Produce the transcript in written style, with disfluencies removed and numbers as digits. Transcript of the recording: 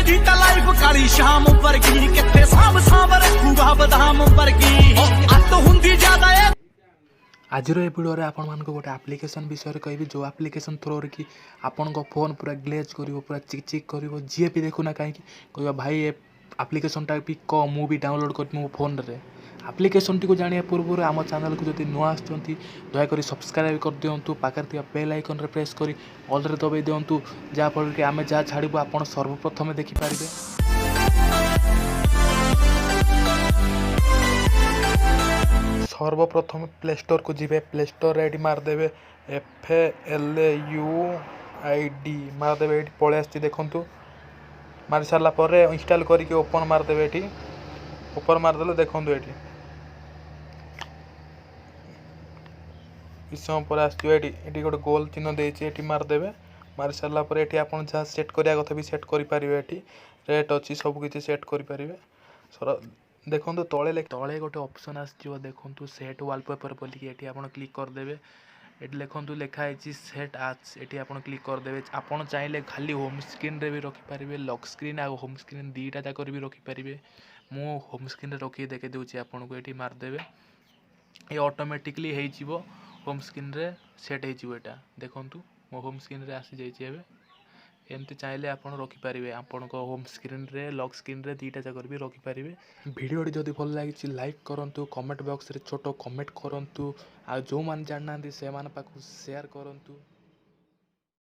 दी ता लाइफ काली शाम वर्गी किथे साम साम रखूगा बदाम वर्गी अत हुंदी ज्यादा है। आज भिडियो आपण मान गोटे आप्लिकेसन विषय कहि जो आप्लिकेसन थ्रो कि आपण फोन पूरा ग्लेज कर पूरा चिक चिक कर जी भी देखुना कहीं कह भाई ए आप्लिकेसनटा भी कह मुझे डाउनलोड कर मो फोन रे आप्लिकेसन टी जाना पूर्व आम चैनल को जब नुआ दयाकोरी सब्सक्राइब कर दिंतु पाखे बेल आइकन रे प्रेस कर ऑल रे दबाई दिंतु जहाँफल कि आम जहाँ छाड़ू आप सर्वप्रथम देखिपारे। सर्वप्रथम प्ले स्टोर को जीवे प्ले स्टोर ये मारदेवे FLUID मारदेवे ये पलि आसी देखु मारी सारापर इनस्टॉल करके ओपन मारदेवे ये ओपन मारदेले देखु ये किस समय पर आसटी गोटे गोल चिन्ह देती मारदेवे मारी सारापर ये आप जहाँ सेट करा कथा भी सेट करेंगे ये रेट अच्छी सबकि सेट करेंगे देखो तले तले गोटे ऑप्शन आसो देखो सेट वॉलपेपर बोलिकी ये आप क्लिक करदे ये लिखु लिखाई सेट आज ये आप क्लिक करदे आपड़ चाहिए खाली होम स्क्रीन रे भी रखिपारे लॉक स्क्रीन आ होम स्क्रीन दीटा जाक भी रखिपारे मु होम स्क्रीन रे रखी देखे दूसरी आपन को ये मारदेवे ये ऑटोमेटिकली हो होम स्क्रीन रे सेट होटा देखु मो होम स्क्रीन रे आसी जाइए एमती चाहिए आप रखिपारे आपण होम स्क्रीन रे लॉक स्क्रीन रे दीटा जगह भी रखिपारे। वीडियो जदि भल लगी लाइक करूँ कमेंट बॉक्स रे छोटो कमेंट करूँ आ जो मैंने जानना से पाखु शेयर करूँ।